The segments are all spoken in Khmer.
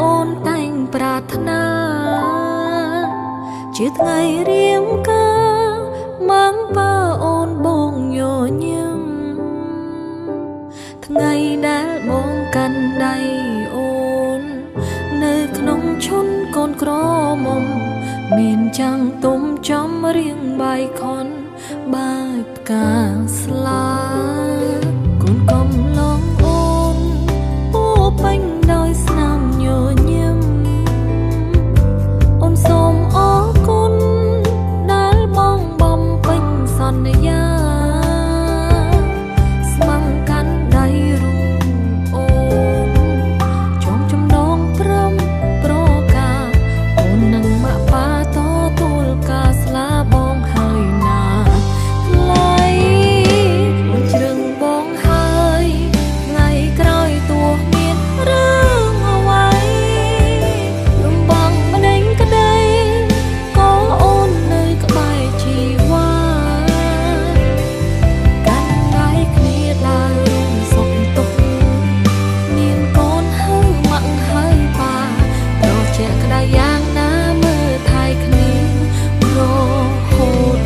អូនតែងប្រាថ្នាជាថ្ងៃរៀងការម៉ាំងបើអូនបងញញឹមថ្ងៃដែលបងកាន់ដៃអូននៅក្នុងឈុនកូនក្រមុំមានចាំងទុំចំរៀងបាយខុនបែបផ្កាស្លាកូនកំឡងអូនពោពេញដោយស្នាមញញឹមអូនសូមអរគុណដែលបងបំពេញសន្យាស្មងកាន់ដៃរូបអូនចំចំណងព្រមប្រការអូននឹងមកប៉ាតទួលការស្លាបងហើយណាថ្លៃអូនជ្រឹងបងហើយថ្ងៃក្រោយទោះមានរឿងអ្វីលំបាំងម្ដេញក្ដីក៏អូននៅក្បែរជីវ៉ាកាន់ដៃគ្នាដើររួមសុខទុក្ខមានកូនហើយម៉ាក់ហើយប៉ារកជាក្ដីយ៉ាងណាមើលថែគ្នារហូត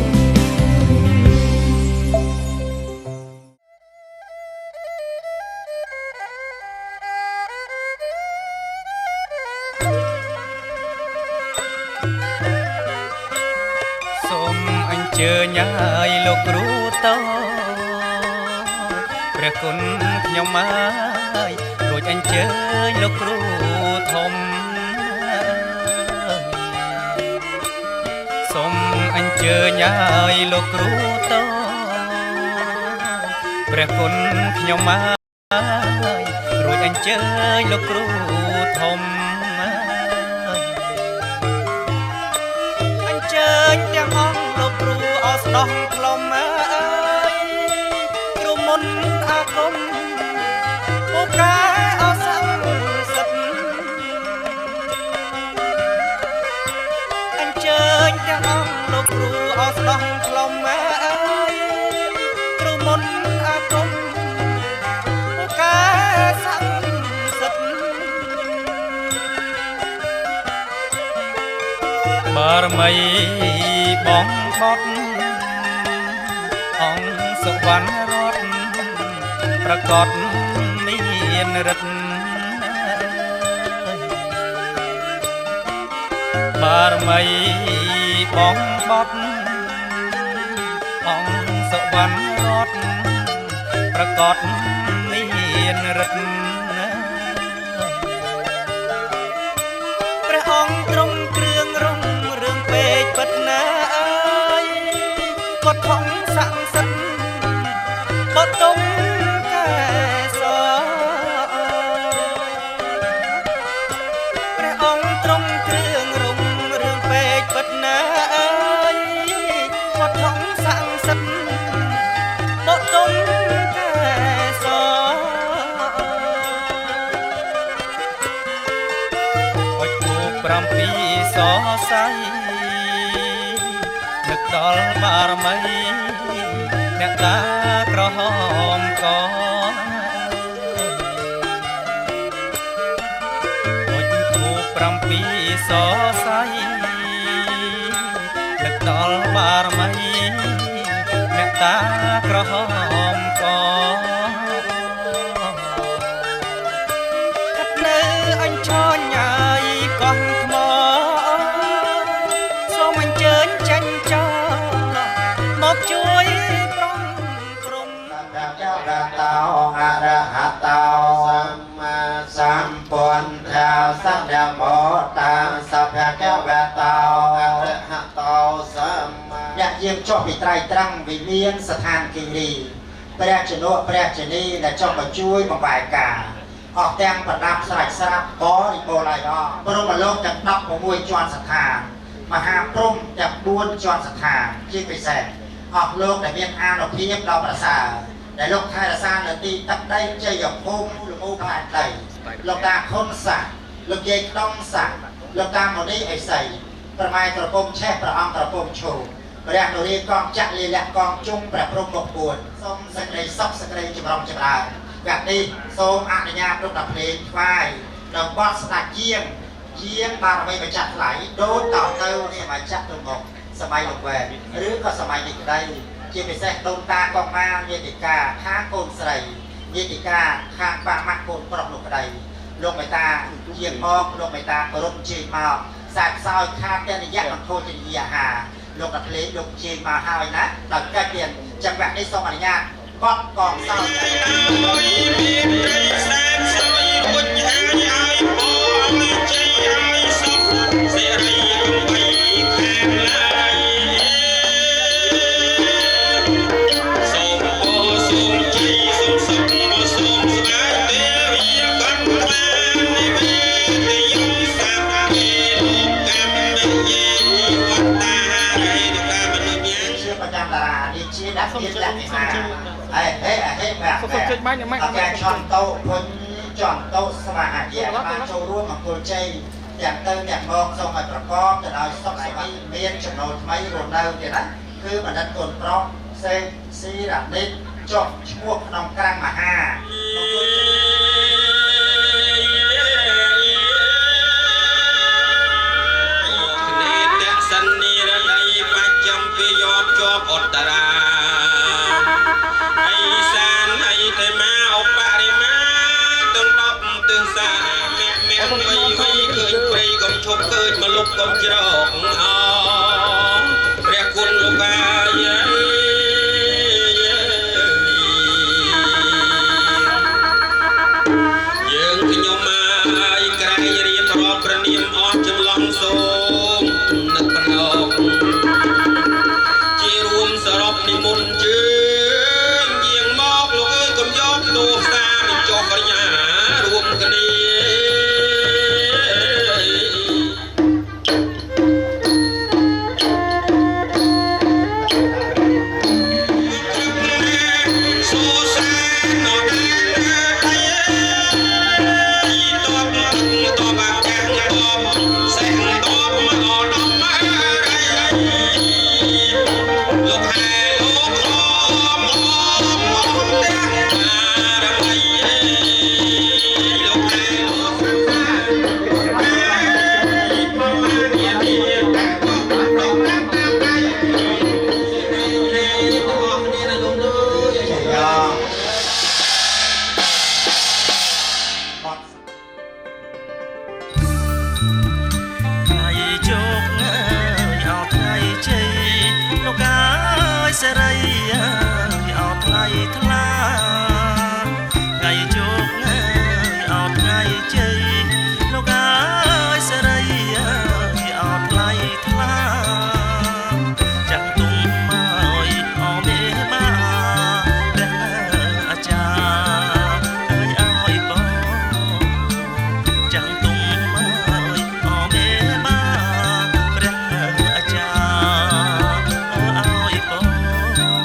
សូមអញ្ជើញឲ្យលោកគ្រូតព្រះគុណខ្ញុំមករួចអញ្ជើញលោកគ្រូធំសូមអញ្ជើញឲ្យលោកគ្រូតព្រះគុណខ្ញុំមករួចអញ្ជើញលោកគ្រូធំអញ្ជើញទាំងអង្គលោកគ្រូអស្ដោះខ្លុំអើយគ្រូមុនអាគមពូកែអសង្សិទ្ធអញ្ជើញទាំងអង្គលោកគ្រូអស្ដោះខ្លុំអើយគ្រូមុនអាគមពូកែសង្សិទ្ធបារមីបងបត់អង្គសុវណ្ណរតន៍ប្រកបមានរិទ្ធបារមីបងបត់អង្គសុវណ្ណរតន៍ប្រកបមានរិទ្ធព្រះអង្គទ្រង់គ្រឿងរុងរឿងពេកពិតណាស់អើយគាត់ផងស័ក្តិសិទ្ធិបតុងកែសព្រះអង្គទ្រង់គ្រឿងរុងរឿងពេកពិតណាស់អើយគាត់ផងស័ក្តិសិទ្ធិបតុងកែសអុចគូ7សរសៃនឹកដល់បារមីអ្នកតាក្រហមកអុចគូ7សរសៃនឹកដល់បារមីអ្នកតាក្រហមកកាត់នៅអញ្ជើញហើយកោះថ្មសូមអញ្ជើញចាញ់ចោមកជួយប្រំព្រំចៅរតោអរហតោសម្មាសម្ពុទ្ធថាសទ្ធមោតាសភគវតោអរហតោសម្មាអ្នកយាមចុះពីត្រៃត្រង់វិមានស្ថានគិរីព្រះជនុព្រះជនីដែលចុះមកជួយបំបែកការអស់ទាំងប្រដាប់ស្រេចស្រាប់បរិបូរណ៍ល្អព្រមលោកទាំង16ជាន់ស្ថានមហាព្រំទាំង4ជាន់ស្ថានជាពិសេសអស់លោកដែលមានអានុភាពដល់ប្រសើរដែលលោកថែរក្សានៅទីទឹកដីជ័យភូមិលមូផ្លែដីលោកតាខុនសាលោកយាយខ្ដុងសាលោកតាមនីអេសីប្រម៉ែក្រពុំឆេះព្រះអង្គក្រពុំឈូព្រះនរាកងចាក់លីលាក់កងជុំព្រះព្រំមកពួនសូមសេចក្តីសុខសេចក្តីចម្រុងចម្រើនវគ្គនេះសូមអនុញ្ញាតលោកតាភ្លេងថ្វាយដើម្បី បត់ស្ដាច់ជាងបារមីម្ចាស់ថ្លៃដូចតទៅនេះម្ចាស់ទៅមកសម័យលោកវែងឬក៏សម័យនេះក្តីជាពិសេសដូនតាកងមាញាតិកាខាងកូនស្រីញាតិកាខាងបាម៉ាក់កូនប្រុសនោះក្តីលោកមេតាជាមកលោកមេតាគោរពជេរមកខ្សែផ្សោយខាតទាំងរយៈមិនធូរជាអាហារលោកអត់លេងលោកជេរមកហើយណាដល់កិច្ចទៀតចង្វាក់នេះសូមអនុញ្ញាតបត់កងសោដាក់ទៀតដាក់នេះមកហេបាទអត់តែឆន់តោពុញចន់តោស្វាហាជាបានចូលរួមអង្គុលជ័យទាំងទៅទាំងមកសូមឲ្យប្រកបទៅដោយសុខសប្បាយមានចំណូលថ្មីរស់នៅទៀតណាគឺបណ្ឌិតកូនប្រុសសេងស៊ីរ៉ានិតចុះឈ្មោះក្នុងក្រាំងមហាជាប់អត្តរាអីសានអីទេមកអបរិមាទាំង10ទិសាមេវៃឃើញព្រៃកុំឈប់ឃើញមកលុបកុំច្រកអព្រះគុណលោកអាយយើងខ្ញុំមកក្រែងរៀបរាប់ព្រះនាមអស់ចម្លងសូមនឹកបណ្ដោសរុបនិមន្តជើងយាងមកលោកអើយកុំយកទោសាមិនចុះបញ្ញារួមគ្នាសេរីអោថ្លៃថ្លាថ្ងៃជោគអោថ្ងៃជ័យលោកអើយសេរីអោថ្លៃថ្លាចាក់ទុំមកអមេមាព្រះអាចារ្យអើយឲ្យបងចាក់ទុំមកអមេមាព្រះអាចារ្យឲ្យបង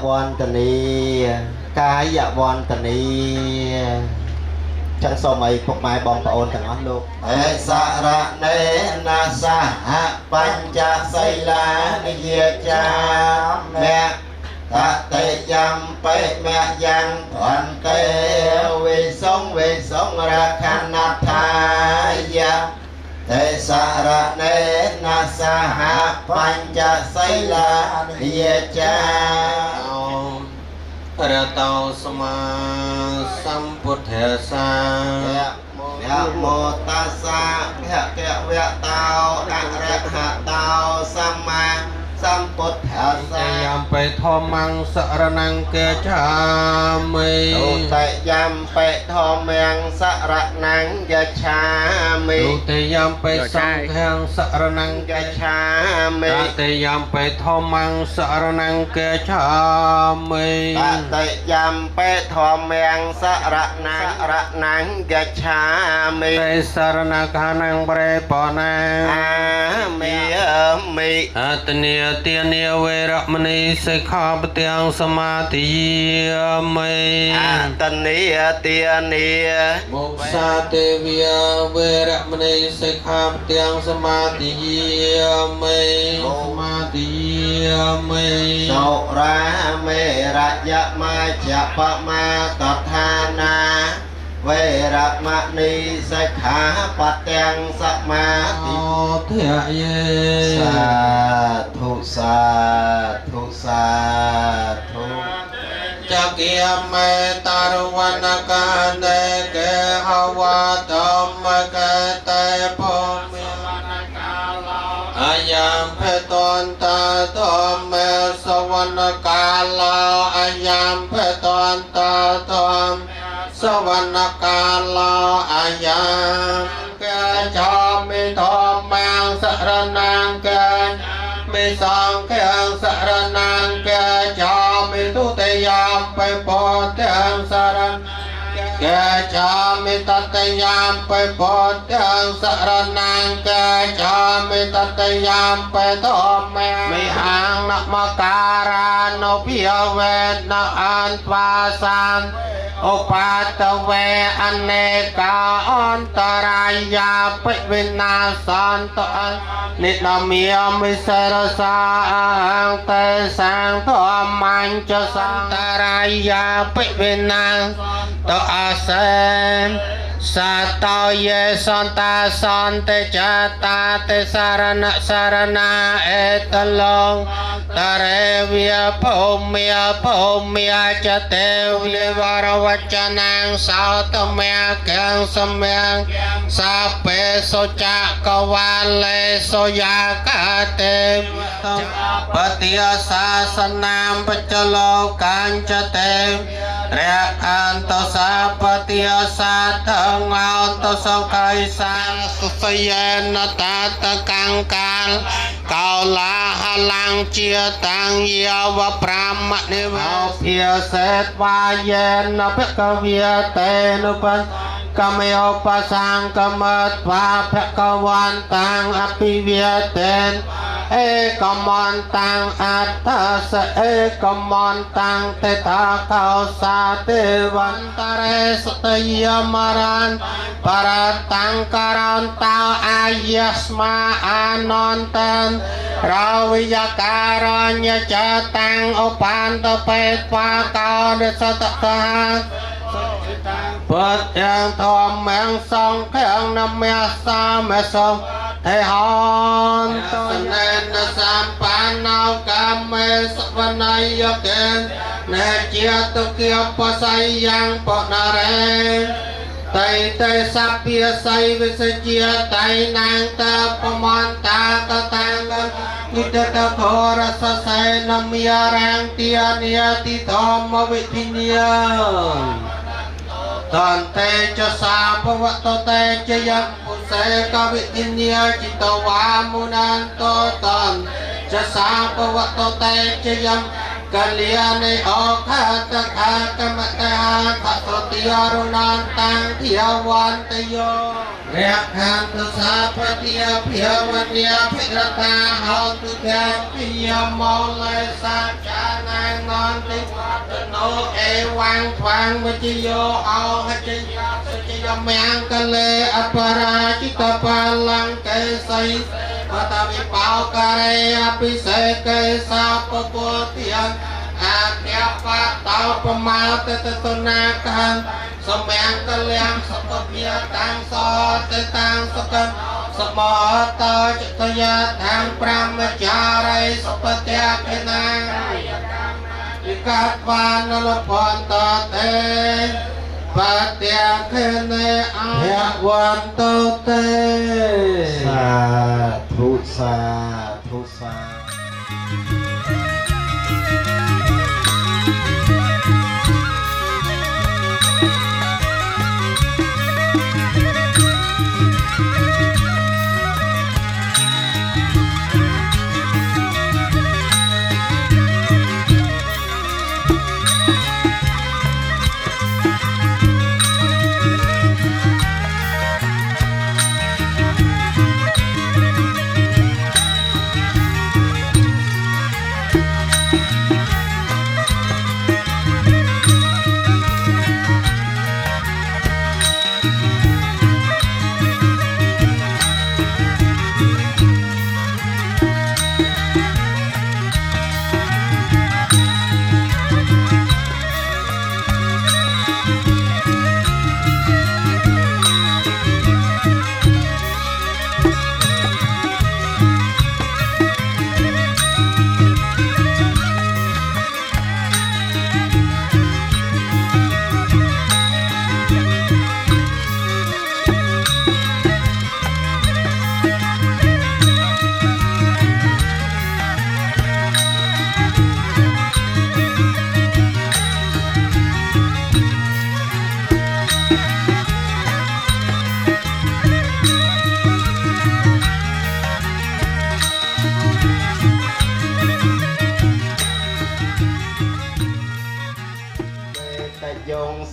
វន្តនីកាយវន្តនីចឹងសូមឲ្យពុកម៉ែបងប្អូនទាំងអស់លោកអេសរណេណាសហបញ្ចសីលានិយាចាមៈតតេយំបេមៈយ៉ាងភន្តេវិសងរខណថាយៈទេសរណេណាសហបញ្ចសីលានិយាចារតោសមាសម្ពុទ្ធេសាយៈโมตัสสะภะคะវៈតោអរហតោសម្មាសម្ពុទ្ធេសាយំបេធម្មងសរណង្កេឆាមិទុតិយំបេធម្មងសរណង្កេឆាមិទុតិយំបេសង្ឃងសរណង្កេឆាមិតតិយំបេធម្មងសរណង្កេឆាមិតតិយំបេធម្មងសរណង្កេឆាមិបេសរណកានងប្រេបណាអាមិអតនិទានាវេរមណីសិក្ខាបទាំងសមាទិយាមិអតនិទានាមុសាទេវាវេរមណីសិក្ខាបទាំងសមាទិយាមិសមាទិយាមិសុរាមេរយមាចបមាតថានាវេរមណីសិក្ខាបទាំងសមាទិធយេសាធុសាធុចកិយមេតរវនកានេកេហវតមកេតេភូមិអាយាមភេតន្តតមេសវនកាលអាយាមភេតន្តតសវនកាលអាយាមកេចោមិធម្មងសរណង្កេមិសង្ឃងសរណង្កេចោមិទុតិយំបេពោទាំងសរណកេចោមិតតយំបេពោទាំងសរណង្កេចោមិតតយំបេធម្មមិហងនមការៈនុភិយវេនអន្តវាសានឧបាតវេអនេកាអន្តរាយាបិវិណាសន្តនិដមាមិសេរសាអង្គទេសាងធម្មញ្ចសន្តរាយាបិវិណាតអាសេនសាតោយេសន្តាសន្តិចតាទេសារណាអេតឡងតរេវិភូមិចតេវិវរវចនាងសោតមេកੰសម្មាសាបេសុចកវាលេសុយាកតេបតិយសាសនាមបច្ចលោកាញ្ចតេរៈអន្តសាបតិយសាធងអន្តសង្កៃសាសុសយេនតាតកង្កាលកោឡាហឡាំងជាតាំងយាវប្រាមនិវោភាសេតវាយេនភគវិតេនុបកមេឧបសង្កមត្វាភគវន្តាំងអភិវិតេនเอกมันตังอัตตาสเอกมันตังเตตาเกาสาเทวันตะเรสตยมรันปรตังการันตาอายัสมาอานนตันราวิยาการัญญจตังอุปันตเปตวาเกาเดสตตาปัจยังธรรมงสองแข็งนเมสาเมสงเทหอนตนเนนสัมปันนากรรมเมสวนัยยเกณเนเจียตุเกียปสัยยังปนาเรไตเตสัพเพียไสวิสเจียไตนางตาปมันตาตะตังอิตตะโครสเสนมียรังเตียเนียติธรรมวิทิเนียตันเตจะสาภวตเตจะยังปุเสกวิทิเนียจิตวามุนันโตตันจะสาภวตเตจะยัง กัลยาณออกข้าตะขากรรมตาขัดติยรุณานตังเทียวันตโยเรียกขันตุสาพเทียเพียวันเดียพิรตาหาตุแทนพิยมอลเลยสัจจานางนอนติวัตโนเอวังฟังวิจโยเอาให้จยาสจยมยังกะเลอปราชิตปาลังเกสัยปัตวิปาวกะเรอภิเสกเกสาปโกเทียนอาเทียปะตาปมาเตตตนากันสมังกะเลียงสปเพียตังสอเตตังสกันสมอตจิตยาทางพระมจาริสปเตียเพนังวิกัตวานลพรตเตปเตียเคเนอาวันโตเตสาธุสาธุสา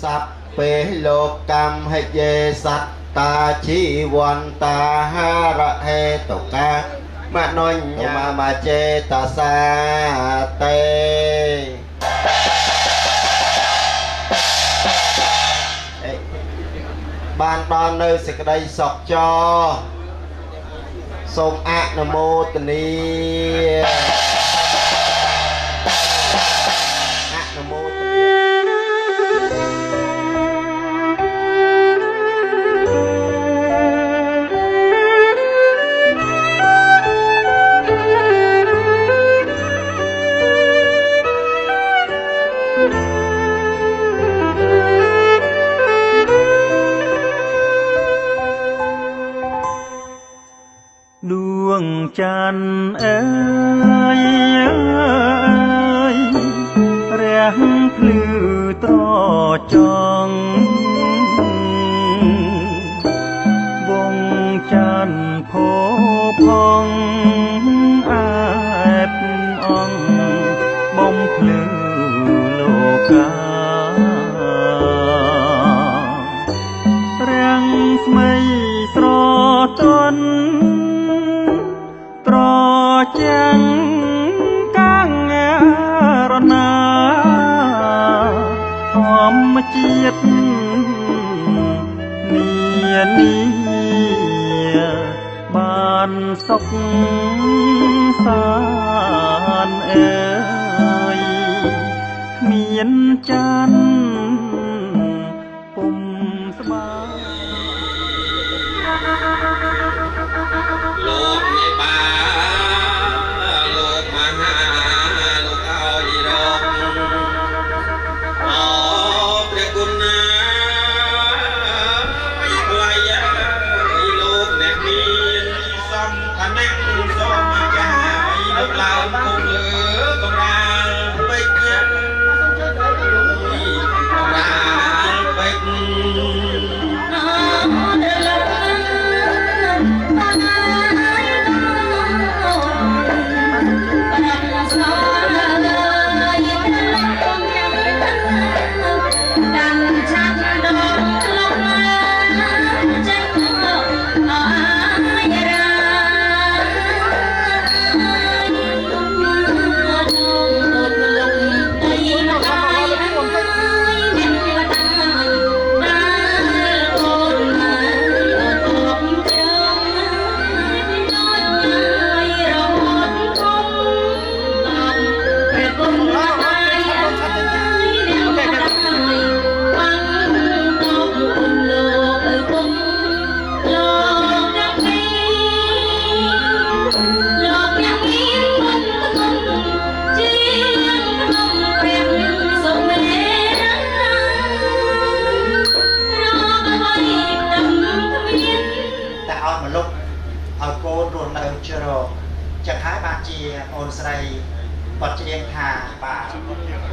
สัพเปโลกัมให้เยสัตตาชีวันตาหาระเหตุกามะนอยญามาเจตสาเตบ้านตอนในสิกได้สอกจอសូមអនុមោទនាអនុមោទនាดวงจันทร์เอ๋ยแรงพลือตรอจองวงจันทร์โผพองอาบอ่องบ่มพลือโลกาแรงสมัยตรอตนตรอจังกังรนาหอมจีบเนียนีบ้านศกสารเอ๋ยเมียนจันปุ่มสบายโลกในป่าโลกมหาโลกเอาอีรกออกเรียกุณาไอ้ไกลโลกแนบมีนซ้ำคะแนนซ้อมมาใจโลกลาวคงเหลือกำลังไปเกี่ยว แต่เอามาลุกเอาโกนรวนเอาเชื่อจะคล้ายบาเจียโอนไซปัจเจียงทาป่า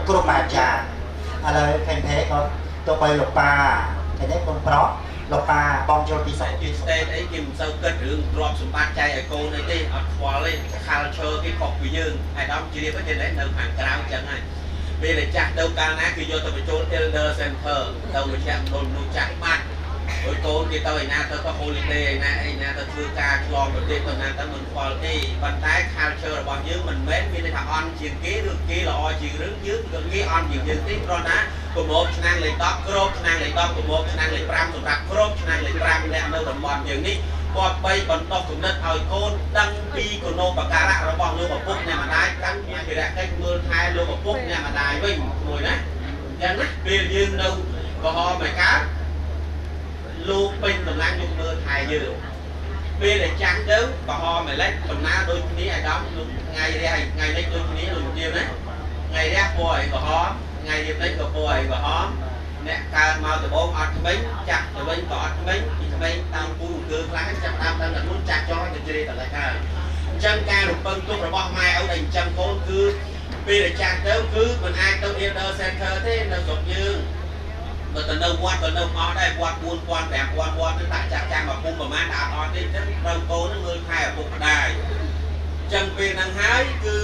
กรุบาจาอะไรเพนเทก็ตัวไปหลบปลาแต่ได้คนเพราะหลบปลาบอมโจปีสองปีสองไอ้กิมเซาเกิดเรื่องรอบสมบัติใจไอ้โกนไอ้ที่อัดควอลเลยคาร์เชอร์ที่ขอบวิญญาณไอ้ดอมจีเรียก็จะได้เดินผ่านกลางจังไงเมื่อจักเดินการนะคือโยตัวไปโจนเอลเดอร์เซนเตอร์เดินไปจักโดนดูจักมัดโดยโกนที่ตัวไอ้นาตัวก็โฮลิเดย์นะไอ้นาตัวคือการลองแบบเด็กตัวนั้นตัวมันควอลที่บรรท้ายคาร์เชอร์บอลยืมมันเม้นมีในทางออนจีนกี้หรือกี้ละออจีนหรือยืมกับกี้ออนจีนยืมที่รอนะกบฏชนะเลยต๊อกครบชนะเลยต๊อกกบฏชนะเลยปรามสำหรับครบชนะเลยปรามและเนื้อตำบอลอย่างนี้ปอดไปบนตอกถุงนัดเอาโกนดังปีกุโนปการะระบองเรือแบบปุ๊บเนี่ยมาได้กันเนี่ยไปแรกได้มือไทยเรือแบบปุ๊บเนี่ยมาได้วิ่งหน่วยนะอย่างนั้นเปลี่ยนยืนดูก็หอหมายการลูกเป็นตำนานยุคมือไทยยืนเปลี่ยนแต่จังเดิมก็หอหมายเล็กตำนานโดยนี้ไอ้ดำไงเรียไงเล็กโดยนี้หลุดเดียวนะไงเรียกป่วยก็หอไงเดียวเล็กก็ป่วยก็หอเนี่ยการมาแต่โบ้อัดทำไมจับแต่เป็นก็อัดทำไมตามปูคือคล้ายจับตามแต่รุ่นจับจอยจะเจริญแต่ละการจังการหลุดเป็นตัวระบอบไม้เอาแต่จังโคนคือปีละจังเดิมคือมันไอตัวเอเดอร์เซนเตอร์ที่เราสดยืนเราจะเริ่มวัดเราเริ่มออได้วัดบุญวัดแบบวัดตั้งแต่จับจังแบบปุ่มประมาณดาบออที่จะเริ่มโตนั่งมือไทยปุ่มได้จังปีนังหายคือ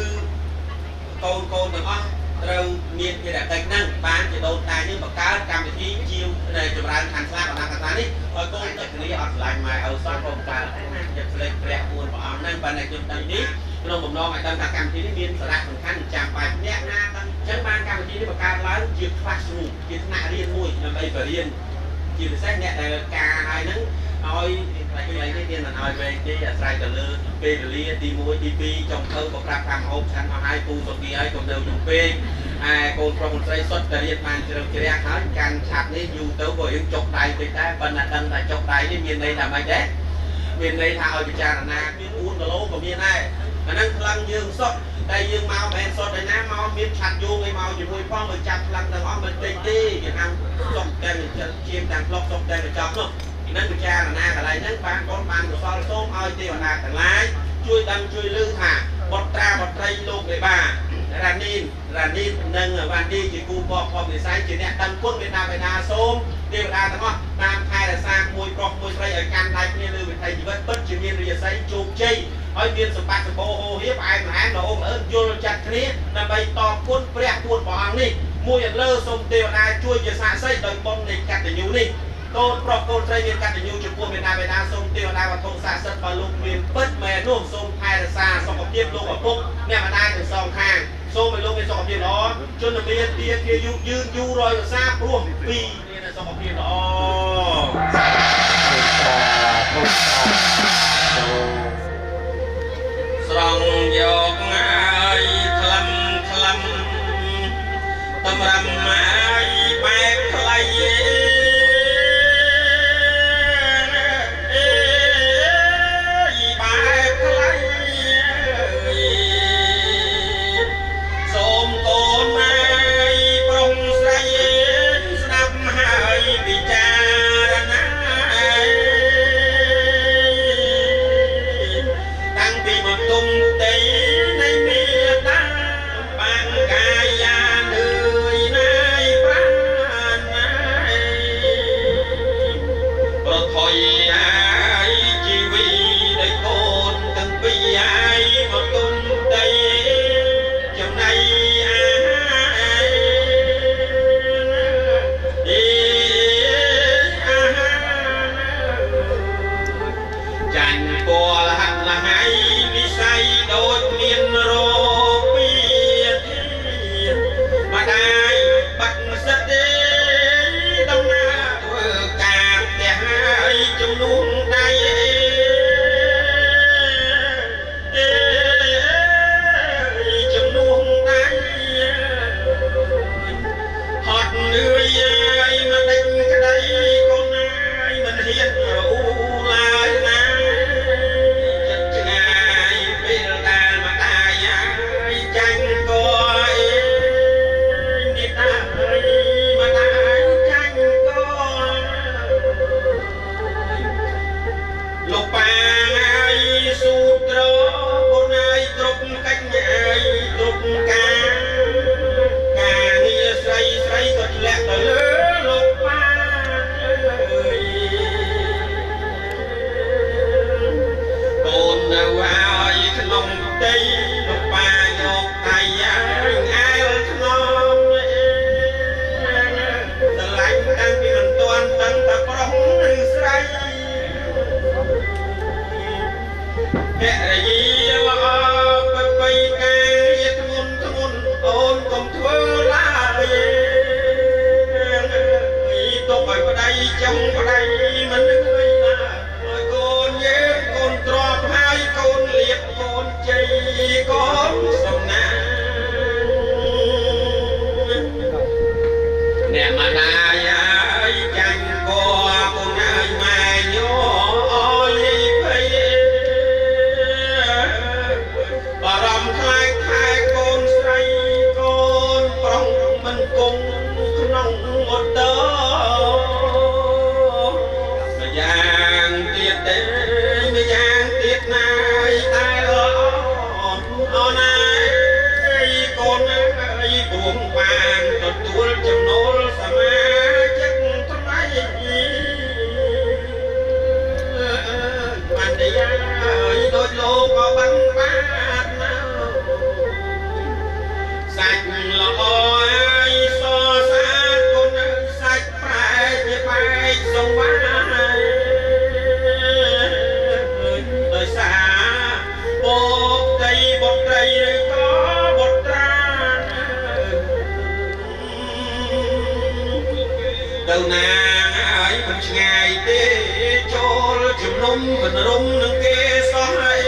โกนแบบอ๋อเราเมียนที่แบบแต่นั่งบ้านจะโดนตายnhưng mà cá cam thìที่ชิวในจุฬาทันสลากของนักการนี้พอโกนจากนี้อัดลายมาเอาซ้อนโครงการจะเปลี่ยนแปลงบุญของอ๋อนั่งไปในจุดนี้น้องผมน้องไอ้ตั้งแต่การที่นี่มีสาระสำคัญจำไปเนี่ยนะจังบ้านการที่นี่ประการแล้วยืดคลาสรูยืดหน้าเรียนมวยนำไปเรียนยืดเส้นเนี่ยแต่การอะไรนั้นเอาอะไรที่เรียนเอาไปที่ใส่กันเลยไปเรียนตีมวยตีปีจงเธอบอกรับทางอบฉันมาให้ปูสกีให้คนเดิมอยู่เป็นโกนโปรโมทใส่สดแต่เรียนมาจะเริ่มจะเรียกเขาการฉากนี้อยู่เต้าบ่อยจบใดไปได้บรรณาดังแต่จบใดนี่มีในทำไมเด็กมีในทางเอาไปจารณามีอุ้นกับโลกับมีได้อันนั้นพลังยืงสดได้ยืงเมาแมนสดได้น้ำเมามีฉัดยูงไอเมาอยู่มวยป้องมือจับพลังแต่อ้อมมันตีตีอย่างนั้นสดแต่เชียมแต่ล็อกสดแต่จับเนาะนั่นเป็นจารณาอะไรนั่นบางก้อนบางกับซอลส้มเอาเตี้ยนาแต่ร้ายช่วยดันช่วยลื้อหาบดตราบดไตรโลกในบ้าร้านนี้นั่งวันนี้จีกูบอกพอมีไซส์จีเนี่ยดันพุ่นเป็นนาส้มเตี้ยนาแต่ว่าน้ำไทยแต่สร้างมวยกรอกมวยไตรไอ้การไทยเนี่ยเลยเป็นไทยจีบัดปึ๊ดจีเนี่ยเรียไซส์จูบจีไอ้เมียนสมบัติสมบูรณ์เฮียบไอ้หลานเราโยนจัดนี้นำไปตอกพุ่นเปรี้ยพุ่นบอกอังนี่มวยเลิศสมเตี้ยนาช่วยจะสร้างไซส์โดยบอลในกัดแต่อยู่นี่โกนปลอกโกนใจเมียนกัดแต่อยู่จุดพวกเมียนาส้มเตี้ยนาวัดทงศาสตร์บอลลูกเมียนปึ๊ดแม่นุ่มส้มไทยแต่ซาสองกับเทียบลงกับปุ๊บเนี่ยมาได้ถึงสองข้างโซ่ไปลงในสองเพียงล้อจนเมียนเตี้ยยืนยูรอยซาร่วมปีนี่ในสองเพียงล้อสรองโยกง่ายคลำตำรำไม้แปกไกล Tây bà nhột tay ai non lạnh đang bị mình toàn tăng tập rong say hẹ gì mà bay cái thun ôn cùng thưa lá tôi phải vào đây trong vào đây mình người là con nhớ con trọt hai con liệt con chơi con sông na nè mà ai ai chẳng có con ai mà nhớ phải bà rầm khai con say con prong mình cùng nông một tớ mà giang tiết này tai ở này con ấy buông vàng tụt tuôn trong nỗi sa ma chắc thắm ấy bạn đi ơi đôi lô có bắn bát sạch lọ ai so sát con sạch phải sông vai đời xa bột đầy có bột ra đâu nàng ấy mình ngày tê cho chùm nung mình rung nâng kê xoay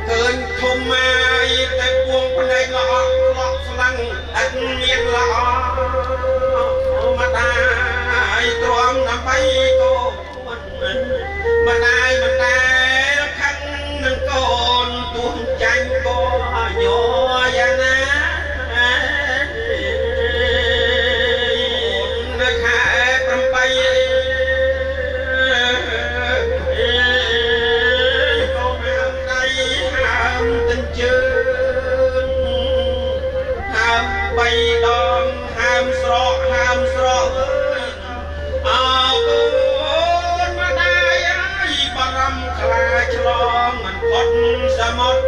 cơn không ai tay buông bên đây lọ lăng anh miên lọ mà ai tròn nằm bay cô mình ai nó khăn nâng con tuôn tranh cô nhỏ gian nó khai trăm bay con ham đây ham tình chương ham bay đòn ham sọ ơi con mà đây ai bà râm khai cho mình con ra một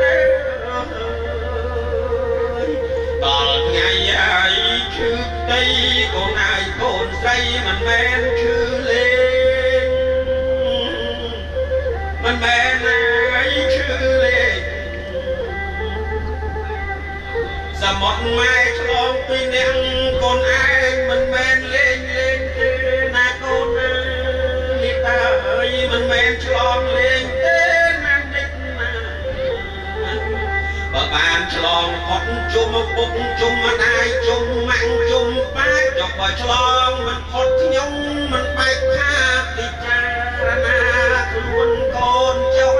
tờ ngày ai trước đây con ai con say mình men cứ lên mình men ai cứ lên ra một mai cho pin đen con ai mình men lên na con ta ơi mình men cho lên nam đích và bàn cho con chung chung ai chung mang chung bát chọc vào cho mình khót nhung mình bay tha thì cha na luôn con cháu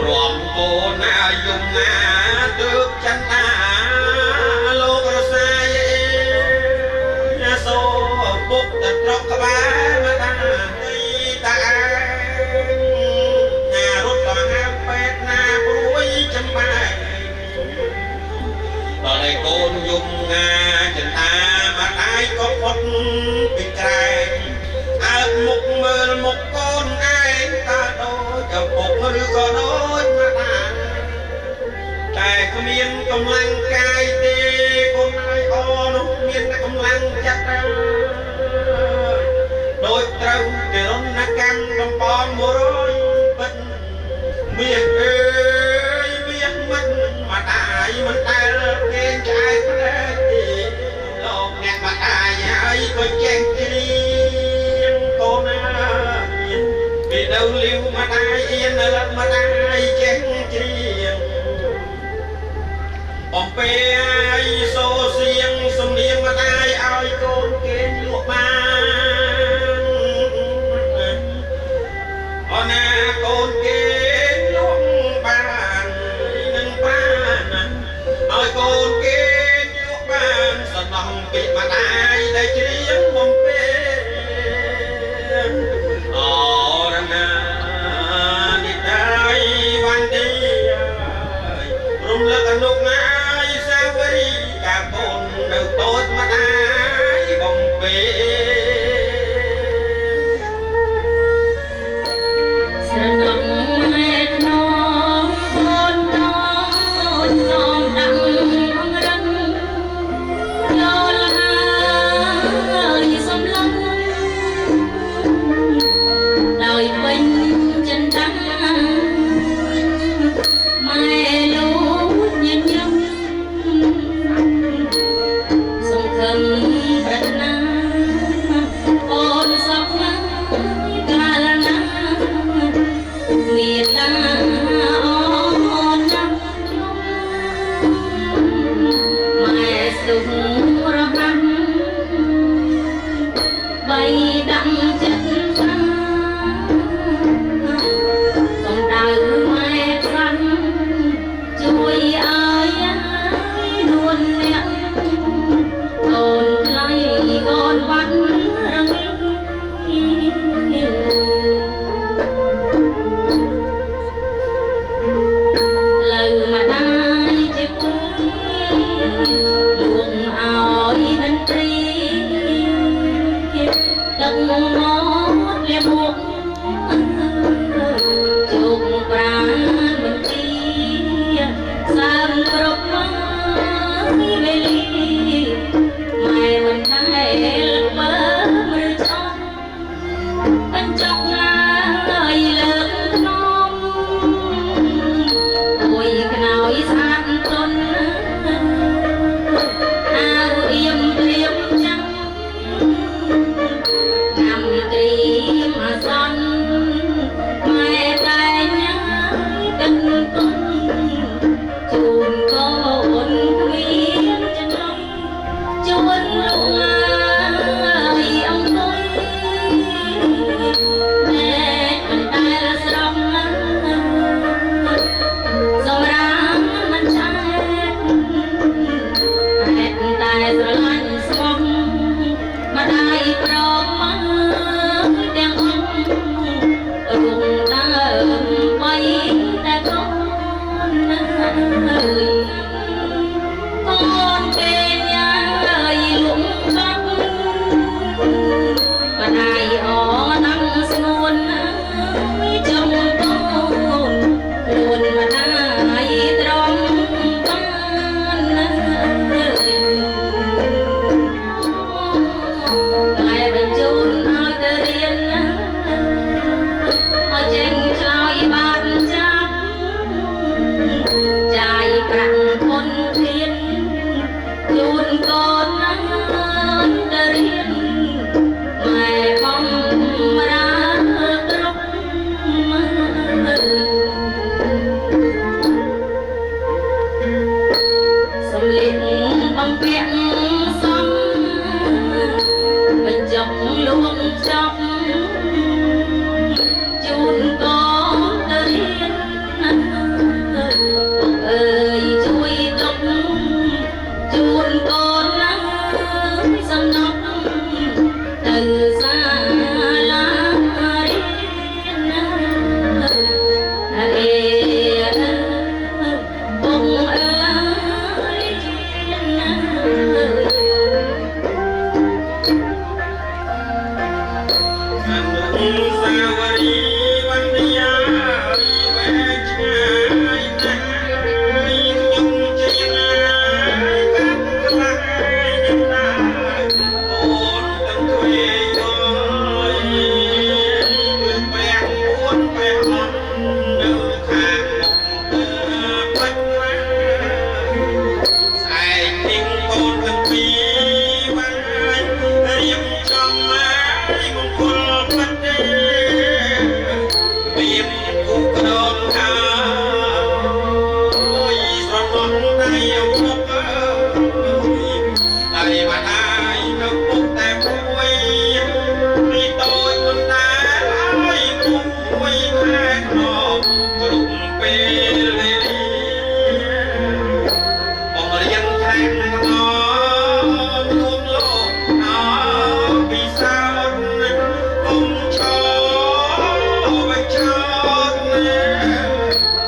rộm cô na dùng na được chân ta lô có xa vậy số bút tật rộng các bá mà ta nhà rút còn ham phép na bối chân bài ở đây con dùng nga chân ta mà ai có phốt bị trai một con ai ta đôi cho một đứa có đôi mà ta tại không miên công lăng cai tê con ai o nó miên công lăng chắc đôi trâu để nó na cam trong con mùa rồi bên miên ơi miên mình mà tại mình ta khen trai thế thì lột ngạc mà ai ai có chen chiên con vì đâu liêu mà ai yên là mà ai chen chiên ông pe ai so riêng sông niêm mà ai con kén luộc ban ona con kén luộc ban nâng ban ơi con kén luộc ban sân lòng bị mà ai đây chiếng ông pe đi đây van đi rung lắc nục ngay sao với cả con đầu tốt mà ពេល ស្រណុកម៉ែថ្នមអូនតូចសំដាក់អង្រឹងយល់ហើយសំឡឹងដោយពេញចិនតាំងម៉ែលូតញញឹមសង្ឃឹមប្រាថ្នាអូនសោកណាស់កាលណាមេត្តាអូនណាស់ម៉ែសុខរហ័សបីដាក់ចិត្តថាកំដៅម៉ែខ្លាំងជួយឲ្យនួនអ្នកអូនថ្លៃអូនវត្តរងលើម្ដាយជាពូលួងឲ្យតន្ត្រីដឹកមកលៀបមុខជុំប្រាណបន្ទីសាមគ្រប់មកវេលាម៉ែមិនដែលបើមើលចង់បញ្ចុកណាយលើកខ្នងអួយខ្នើយស្អាតទន់អាវអៀមព្រៀបចាំញ៉ាំគ្រីមអាសន្នម៉ែតែញ៉ាំទឹកទុនជូនកូនគ្មានចំណុចជួនលោកងាយអង្គុយម៉ែមិនដែលស្រងសម្រាប់មិនឆែកហេតុតែស្រឡាញ់ស្មោះម្ដាយប្រមាទាំងអង្គរុងដើមបីតែកូនអើយកូនពេញហើយលំបាក់ម្ដាយអតាំងស្ងួនចំកូនខ្លួនម្ដាយត្រង់បានតែបញ្ជូនឲ្យទៅរៀនឲ្យចេញឆ្លើយបានចាប់ចាយប្រាក់ធនធានជូនកូនទៅរៀនម៉ែបំរើគ្រប់សំលៀកបំពាក់សំបញ្ចុកលួងចប់ជូនកូនទៅរៀនពុកអើយជួយទុកជូនកូនសំណប់ទៅសាលារៀនអេពុកអើយជាណា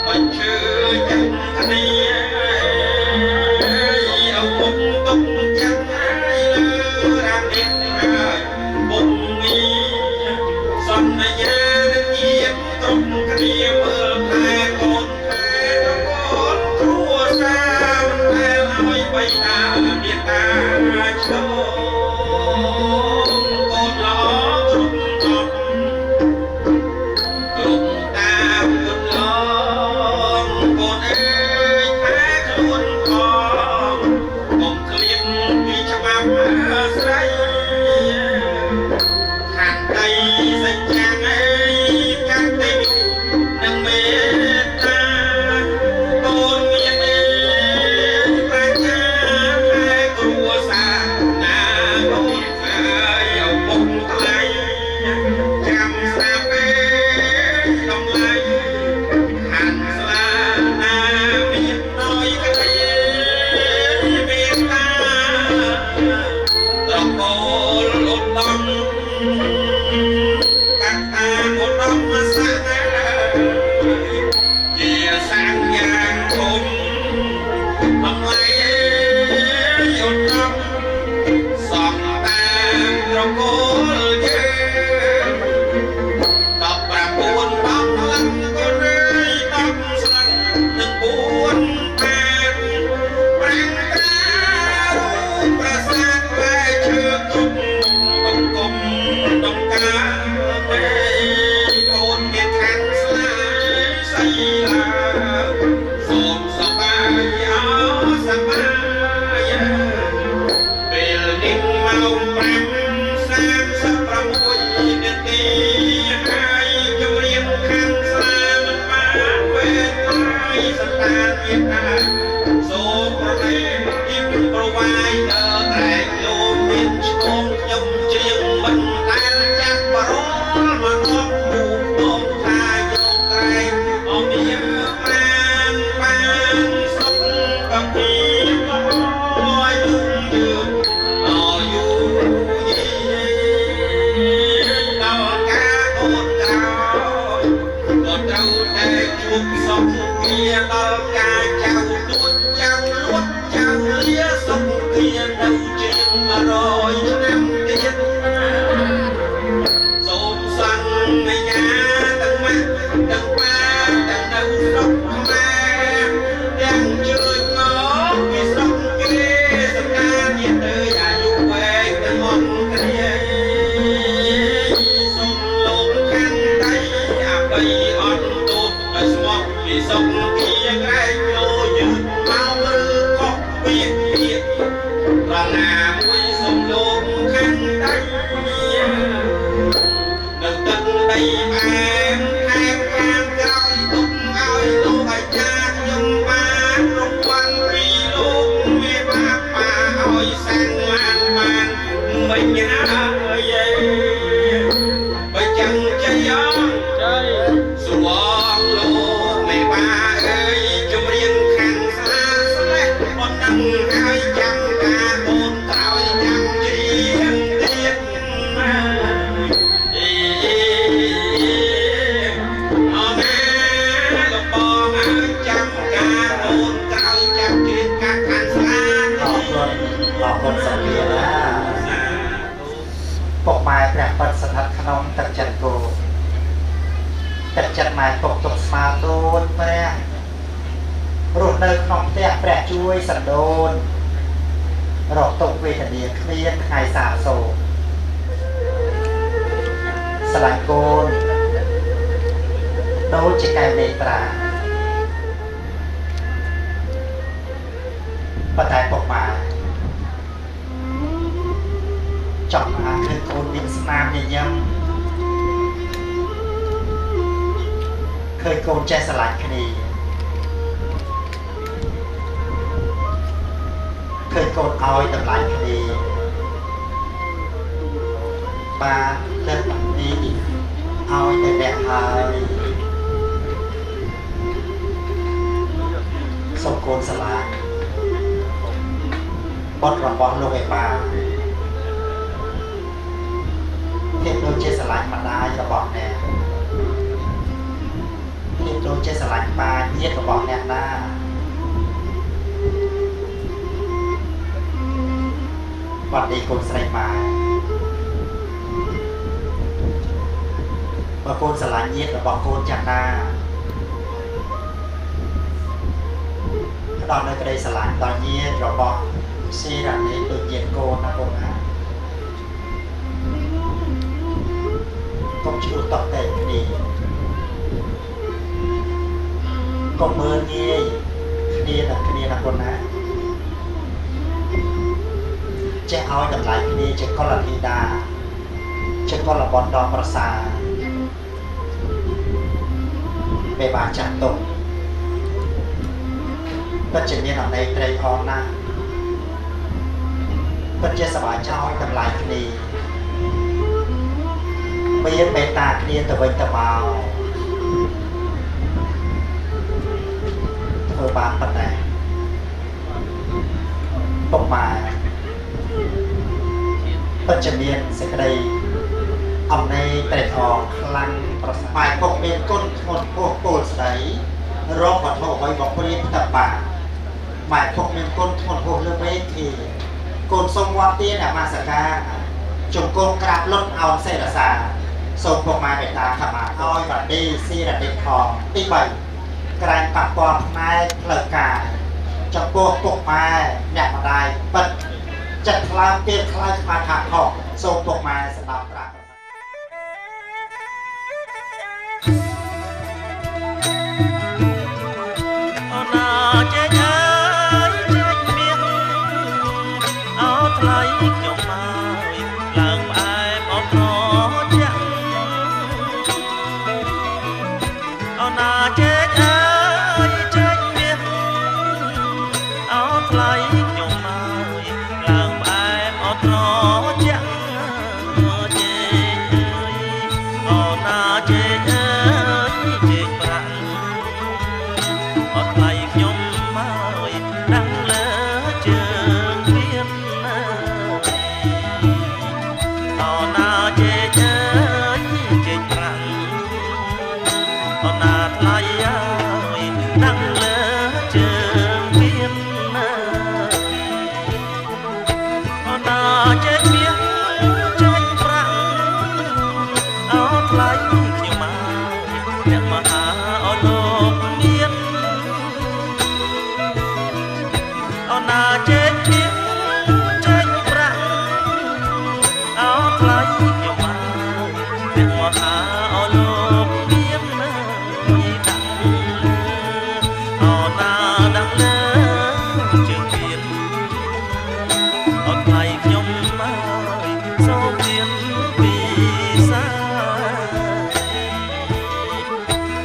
បញ្ជើញគ្នា ហើយចាំការកូនក្រោយចាំជាទៀតអេអណាលោកបងហើយចាំការកូនក្រោយចាំជាកាត់ខាន់ស្លាតអរគុណសំភារណាពុកម៉ែព្រះពិតស្ថិតក្នុងទឹកចិត្តគោទឹកចិត្តម៉ែពុកទុកស្មារតីព្រះរស់នៅក្នុងផ្ទះព្រះជួយសណ្ដូនរកទុកវេទនាគ្មានថ្ងៃសាកសូន្យស្រឡាញ់កូនដូចជាកែវនេត្រាប៉ុន្តែពុកម៉ែចង់អាឃើញកូនមានស្នាមញញឹមឃើញកូនចេះស្រឡាញ់គ្នាឃើញកូនឲ្យតម្លៃគ្នាបាទលើកនេះឲ្យតែអ្នកហើយសូមកូនស្រឡាញ់បត់របស់លោកឯបាភាពដូចជាស្រឡាញ់ម្ដាយរបស់អ្នកភាពដូចជាស្រឡាញ់ប៉ាញាតិរបស់អ្នកណាបាត់នេះកូនស្រីម៉ែបើកូនស្រឡាញ់ញាតិរបស់កូនយ៉ាងណាផ្ដល់នៅក្តីស្រឡាញ់ដល់ញាតិរបស់ស៊ីរ៉ានេះដូចញាតិកូនណាកូនណាកុំជួតតតែគ្នាកុំមើលងាយគ្នាដល់គ្នាណាកូនណាចេះឲ្យតម្លៃគ្នាជាកុលធីតាជាកុលបុត្រដ៏ប្រសើរពេលបានចាស់ទុំពិតជាមានអតីតត្រេកអរណាស់ពិតជាសប្បាយចោលតម្លៃគ្នាមានមេត្តាគ្នាទៅវិញទៅមកធ្វើបានប៉ុណ្ណេះពុកម៉ែពិតជាមានសេចក្តីអំណេត្រេកអរខ្លាំងប្រសើរម៉ែពុកមានគុណធ្ងន់ពោះពោលស្ដីរកវត្ថុអ្វីមកព្រៀបទៅបានម៉ែពុកមានគុណធ្ងន់ពោះលើវេធីកូនសូមវត្តទានអាមាសកាជង្គង់ក្រាបលុតអោនសេរសាសូមពុកម៉ែមេត្តាខមាឲ្យបដិស៊ីរតិខំទី3ក្រែងប៉ះពាល់ផ្នែកផ្លូវកាយចំពោះពុកម៉ែអ្នកម្ដាយពិតចិត្តខ្លាំងទៀតខ្លាចខ្មាស់ថាខុសសូមពុកម៉ែស្ដាប់ត្រាប់អូណាចេញអើយចេញមាសអោថ្លៃខ្ញុំមកឡើងផ្អែមអត់ត្រជាក់អូណាចេញអើយចេញមាសអោថ្លៃខ្ញុំមកឡើងផ្អែមអត់ត្រជាក់ចេញអូណាចេញអើយចេញប្រាក់អត់ថ្លៃខ្ញុំមកដឹងលើជើងមានអូណាចេញអើយចេញប្រាក់អូណាថ្លៃអើយដឹងលើជើងមានអូណាចេញមាសចេញប្រាក់អូថ្លៃខ្ញុំមកអ្នកមហាអូលោកមានអូណាចេញមាសចេញប្រាក់អូថ្លៃខ្ញុំមកអ្នកមហាអូលោកមានដឹងលើអូណាដឹងលើជើងមានអូថ្លៃខ្ញុំមកសូមមានពីសា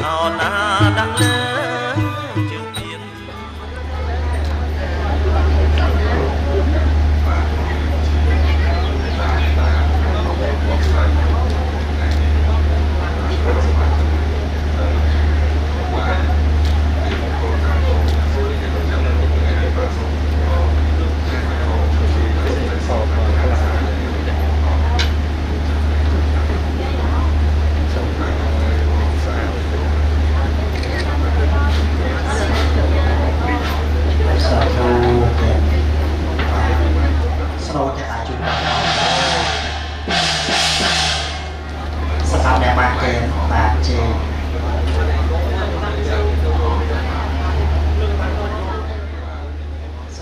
អូណាដឹងលើជើងមាន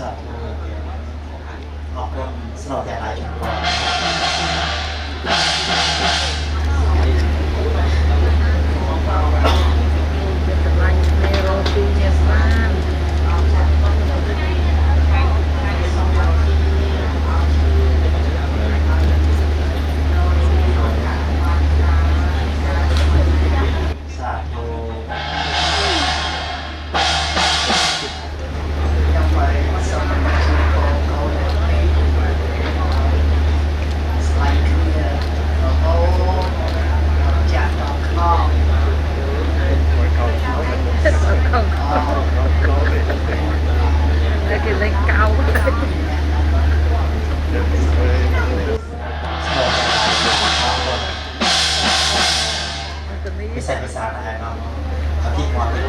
សាធុអរគុណស្នូទាំងឡាយជំនួសពិសេសភាសាដែរနော်អធិមាត់ទៅ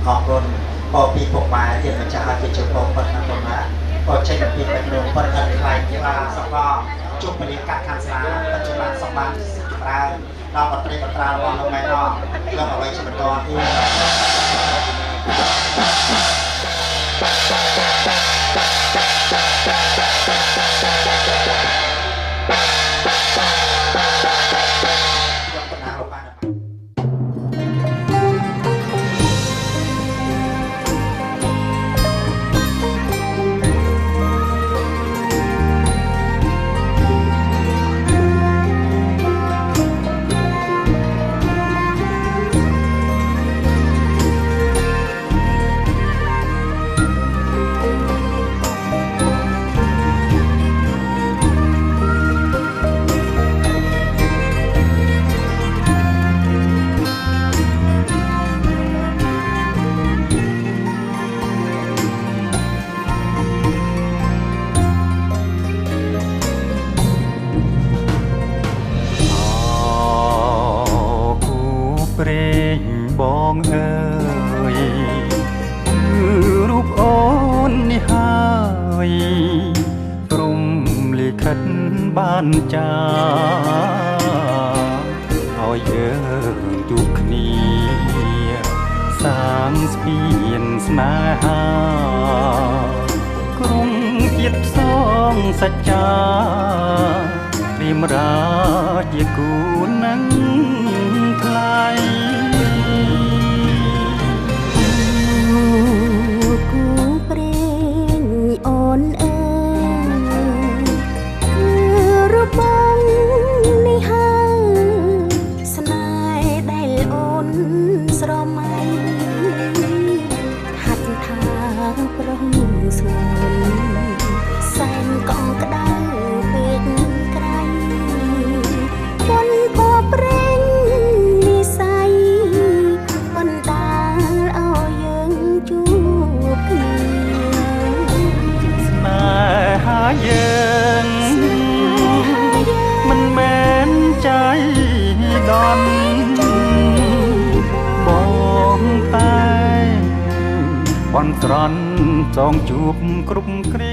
អរគុណបបពីពុកម៉ែទៀតម្ចាស់ឲ្យគេជួយបងប៉ុណ្ណាប៉ុណ្ណាក៏ចេញពីបេះដូងប៉ុណ្ណឹងខ្លាយជាសកលជុំពលាកាត់ខាងស្លាបច្ចុប្បន្នសបានប្រើដល់បត្រីបត្រារបស់លោកម៉ែណោះលោកអ្វីជាបន្តទៀតយកបណ្ណាលោកបានព្រេងបងអើយគឺរូបអូននេះហើយព្រំលិខិតបានចាឲ្យយើងជួបគ្នាសាងស្ពានស្នេហាក្រុងជាតិផ្សងសច្ចាព្រាមរាជាគូនឹងថ្លៃគូព្រេងអូនអើយគឺរូបបងនេះហើយស្នេហ៍ដែលអូនស្រមៃហាត់ថាប្រុងស្ងួនសែនកងក្តៅពេកក្រៃប៉ុនភ័ព្វព្រេងនិស័យបណ្ដាលឲ្យយើងជួបគ្នាស្នេហាយើងមិនមែនใจដន់បងតែបន់ស្រន់ចងជួបគ្រប់គ្រា